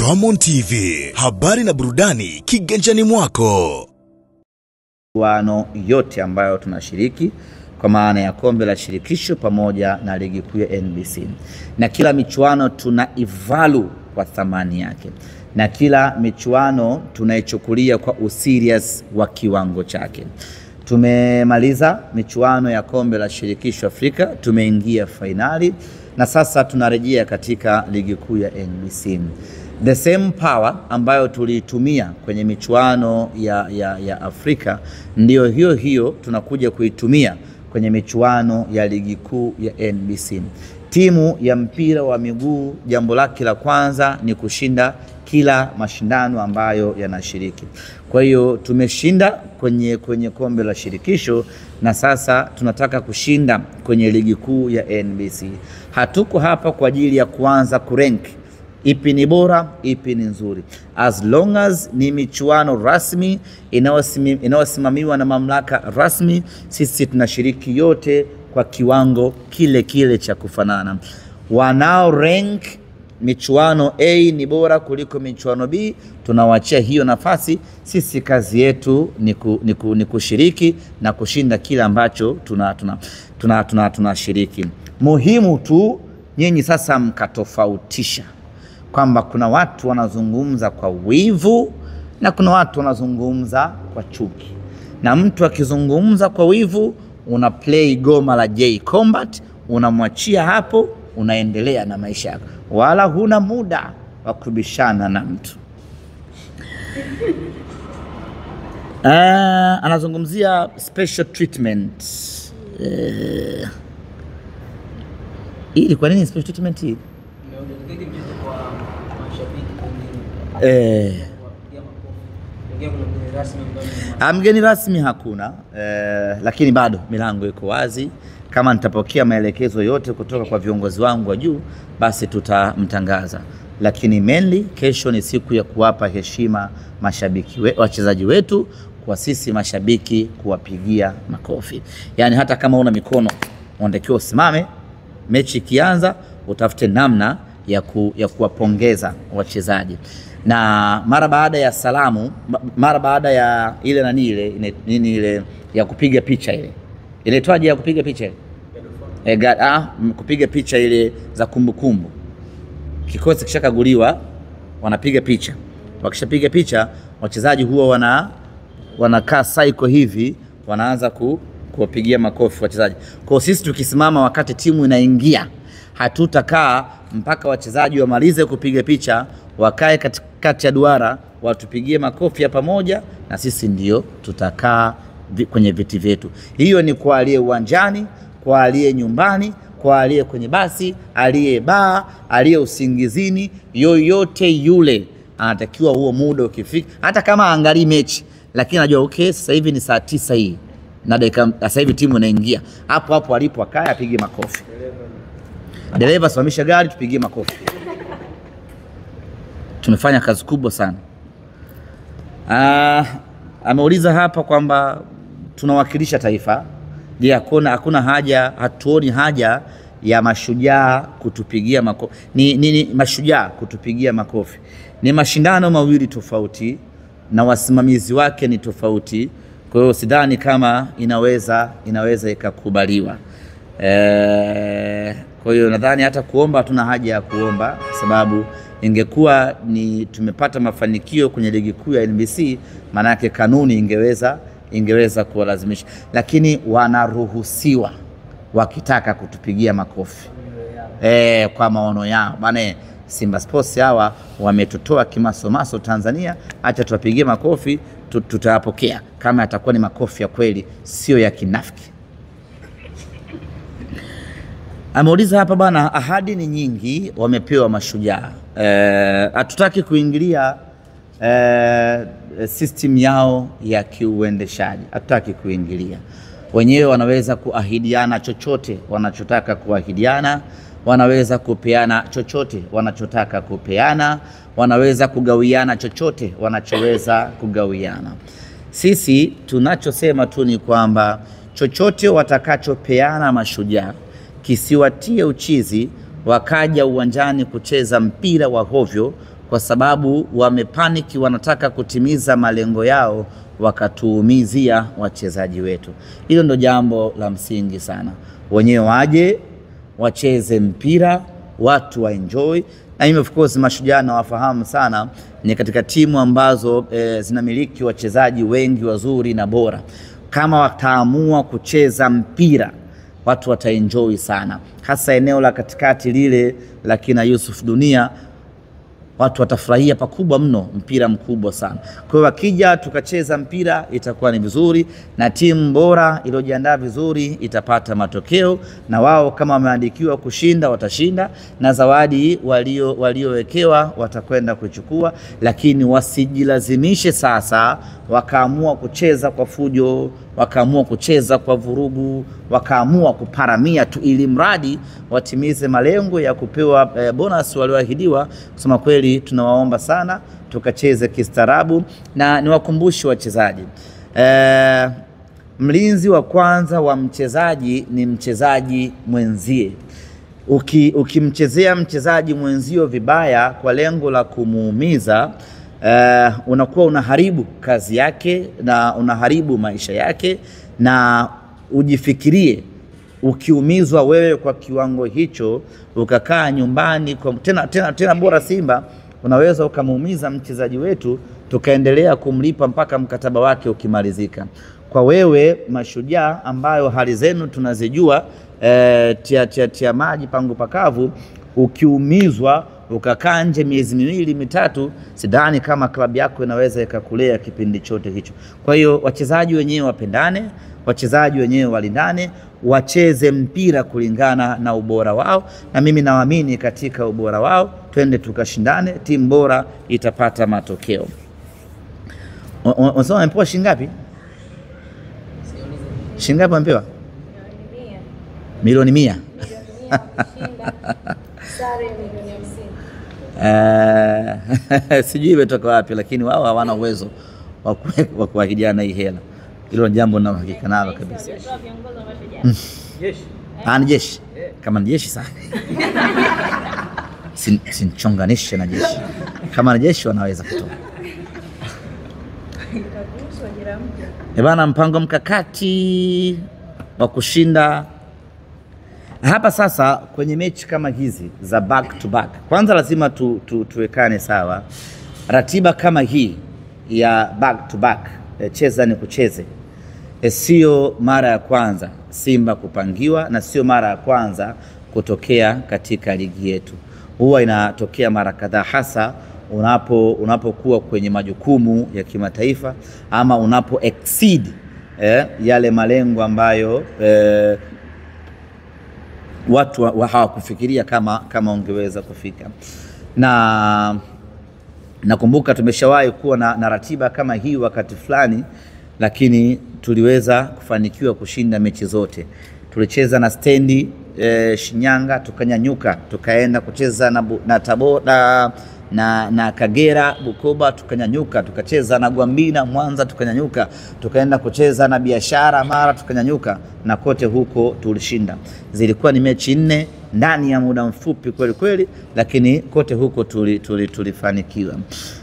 Ramon TV, habari na burudani kiganjani mwako. Michuano yote ambayo tunashiriki kwa maana ya kombe la shirikisho pamoja na ligi kuu ya NBC. Na kila michuano tuna evalue kwa thamani yake. Na kila michuano tunaichukulia kwa userious wa kiwango chake. Tumemaliza michuano ya kombe la shirikisho Afrika, tumeingia finali na sasa tunarejea katika ligi kuu ya NBC. The same power ambayo tulitumia kwenye michuano ya Afrika ndio hiyo tunakuja kuitumia kwenye michuano ya ligi kuu ya NBC. Timu ya mpira wa miguu jambo lake la kwanza ni kushinda kila mashindano ambayo yanashiriki. Kwa hiyo tumeshinda kwenye kombe la shirikisho na sasa tunataka kushinda kwenye ligi kuu ya NBC. Hatuko hapa kwa ajili ya kuanza kurank ipi ni bora, ipi ni nzuri. As long as ni michuano rasmi inayosimamiwa na mamlaka rasmi, sisi tunashiriki yote kwa kiwango kile cha kufanana. Wanao rank michuano A ni bora kuliko michuano B, tunawachia hiyo nafasi. Sisi kazi yetu ni kushiriki na kushinda kila ambacho tunashiriki. Muhimu tu nyinyi sasa mkatofautisha kwamba kuna watu wanazungumza kwa wivu na kuna watu wanazungumza kwa chuki. Na mtu akizungumza kwa wivu una play goma la J Combat, unamwachia hapo, unaendelea na maisha yako. Wala huna muda wa kubishana na mtu. Anazungumzia special treatment. Hii kwa nini special treatment hii? Mgeni rasmi hakuna, lakini bado milango iko wazi. Kama nitapokea maelekezo yote kutoka kwa viongozi wangu wa juu, basi tutamtangaza. Lakini mainly kesho ni siku ya kuwapa heshima mashabiki wachezaji wetu, kwa sisi mashabiki kuwapigia makofi. Yani hata kama una mikono unatakiwa usimame, mechi ikianza utafute namna ya kuwapongeza wachezaji. Na mara baada ya salamu, mara baada ya ile ile ya kupiga picha ile. Inaitwaje ya kupiga picha ile? Kupiga picha ile za kumbukumbu. Kikosi kishakaguliwa, wanapiga picha. Wakishapiga picha, wachezaji huwa wanakaa cycle hivi, wanaanza kuwapigia makofi wachezaji. Kwa sisi tukisimama wakati timu inaingia, hatutakaa mpaka wachezaji wamalize kupiga picha, wakae katikati ya duara, watupigie makofi ya pamoja, na sisi ndio tutakaa kwenye viti vyetu. Hiyo ni kwa aliye uwanjani, kwa aliye nyumbani, kwa aliye kwenye basi, aliye baa, aliye usingizini, yoyote yule anatakiwa huo muda ukifika, hata kama angalii mechi, lakini anajua okay, sasa hivi ni saa 9 hii na dakika, sasa hivi timu inaingia, hapo alipo akae apige makofi. Dereva simamisha gari, tupigie makofi. Tumefanya kazi kubwa sana. Ameuliza hapa kwamba tunawakilisha taifa. Je, hakuna haja, hatuoni haja ya mashujaa kutupigia makofi? Ni mashujaa kutupigia makofi. Ni mashindano mawili tofauti na wasimamizi wake ni tofauti. Kwa hiyo sidhani kama inaweza ikakubaliwa. Kwa hiyo nadhani hata kuomba hatuna haja ya kuomba, sababu ingekuwa ni tumepata mafanikio kwenye ligi kuu ya NBC, maana yake kanuni ingeweza kuwalazimisha, lakini wanaruhusiwa wakitaka kutupigia makofi kwa maono yao. Bana, Simba Sports hawa wametutoa kimasomaso Tanzania, acha tuwapigie makofi, tutayapokea kama atakuwa ni makofi ya kweli, sio ya kinafiki. Ameuliza hapa bana, ahadi ni nyingi wamepewa mashujaa. Hatutaki kuingilia system yao ya kiuendeshaji. Hatutaki kuingilia. Wenyewe wanaweza kuahidiana chochote wanachotaka kuahidiana, wanaweza kupeana chochote wanachotaka kupeana, wanaweza kugawiana chochote wanachoweza kugawiana. Sisi tunachosema tu ni kwamba chochote watakachopeana mashujaa kisiwatie uchizi wakaja uwanjani kucheza mpira wa hovyo kwa sababu wamepaniki, wanataka kutimiza malengo yao, wakatuumizia wachezaji wetu. Hilo ndo jambo la msingi sana. Wenyewe waje wacheze mpira, watu wa enjoy. Na mimi of course Mashujaa na wafahamu sana, ni katika timu ambazo zinamiliki wachezaji wengi wazuri na bora. Kama wataamua kucheza mpira, watu wataenjoy sana, hasa eneo la katikati lile la kina Yusuf Dunia. Watu watafurahia pakubwa mno, mpira mkubwa sana. Kwa hiyo wakija tukacheza mpira itakuwa ni vizuri, na timu bora iliyojiandaa vizuri itapata matokeo, na wao kama wameandikiwa kushinda watashinda, na zawadi waliowekewa watakwenda kuchukua. Lakini wasijilazimishe sasa wakaamua kucheza kwa fujo, wakaamua kucheza kwa vurugu, wakaamua kuparamia tu ili mradi watimize malengo ya kupewa bonus walioahidiwa. Kusema kweli tunawaomba sana tukacheze kistaarabu, na niwakumbushe wachezaji, mlinzi wa kwanza wa mchezaji ni mchezaji mwenzie. Ukimchezea mchezaji mwenzio vibaya kwa lengo la kumuumiza, unakuwa unaharibu kazi yake na unaharibu maisha yake. Na ujifikirie, ukiumizwa wewe kwa kiwango hicho, ukakaa nyumbani kwa tena bora Simba unaweza ukamuumiza mchezaji wetu tukaendelea kumlipa mpaka mkataba wake ukimalizika. Kwa wewe Mashujaa ambayo hali zenu tunazijua, tia maji pangu pakavu, ukiumizwa ukakaa nje miezi 2-3, sidhani kama klabu yako inaweza ikakulea kipindi chote hicho. Kwa hiyo wachezaji wenyewe wapendane, wachezaji wenyewe walindane, wacheze mpira kulingana na ubora wao, na mimi naamini katika ubora wao. Twende tukashindane, timu bora itapata matokeo. Unasema mpewa shingapi? Shingapi mpewa? Milioni 100. Sare milioni 50. Sijui imetoka wapi, lakini wao hawana uwezo wa kuahidiana hii hela. Hilo jambo na hakika nalo kabisa. Ni jeshi. Kama ni jeshi sana. Sinchonganishe na jeshi. Kama ni jeshi wanaweza kutoa. Bana, mpango mkakati wa kushinda hapa sasa kwenye mechi kama hizi za back to back. Kwanza lazima tuwekane sawa. Ratiba kama hii ya back to back, cheza ni kucheze, sio mara ya kwanza Simba kupangiwa, na sio mara ya kwanza kutokea katika ligi yetu. Huwa inatokea mara kadhaa, hasa unapokuwa kwenye majukumu ya kimataifa ama unapo exceed yale malengo ambayo watu hawakufikiria kama ungeweza kufika. Na nakumbuka tumeshawahi kuwa na ratiba kama hii wakati fulani, lakini tuliweza kufanikiwa kushinda mechi zote. Tulicheza na Stendi Shinyanga, tukanyanyuka, tukaenda kucheza na Tabora na Kagera Bukoba, tukanyanyuka, tukacheza na Gwambina Mwanza, tukanyanyuka, tukaenda kucheza na Biashara Mara, tukanyanyuka, na kote huko tulishinda. Zilikuwa ni mechi 4 ndani ya muda mfupi kweli kweli, lakini kote huko tulifanikiwa.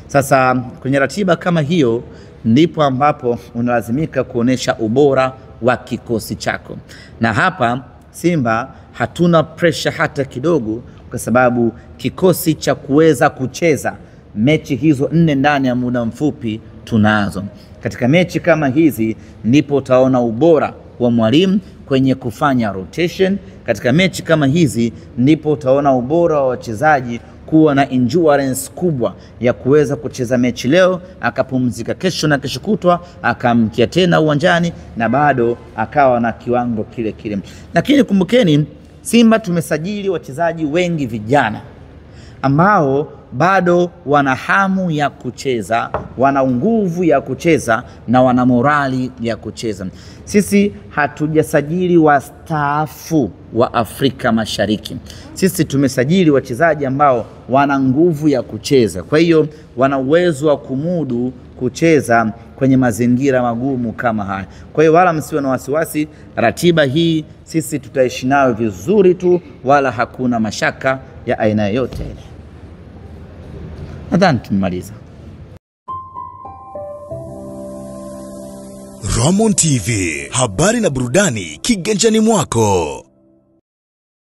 Sasa kwenye ratiba kama hiyo ndipo ambapo unalazimika kuonesha ubora wa kikosi chako, na hapa Simba hatuna pressure hata kidogo, kwa sababu kikosi cha kuweza kucheza mechi hizo 4 ndani ya muda mfupi tunazo. Katika mechi kama hizi ndipo utaona ubora wa mwalimu kwenye kufanya rotation. Katika mechi kama hizi ndipo utaona ubora wa wachezaji kuwa na endurance kubwa ya kuweza kucheza mechi leo, akapumzika kesho na kesho kutwa, akamkia tena uwanjani na bado akawa na kiwango kile kile. Lakini kumbukeni, Simba tumesajili wachezaji wengi vijana ambao bado wana hamu ya kucheza, wana nguvu ya kucheza na wana morali ya kucheza. Sisi hatujasajili wastaafu wa Afrika Mashariki. Sisi tumesajili wachezaji ambao wana nguvu ya kucheza. Kwa hiyo wana uwezo wa kumudu kucheza kwenye mazingira magumu kama haya. Kwa hiyo wala msiwe na wasiwasi, ratiba hii sisi tutaishi nayo vizuri tu, wala hakuna mashaka ya aina yoyote ile. Nadhani tumemaliza. Ramon TV, habari na burudani kiganjani mwako.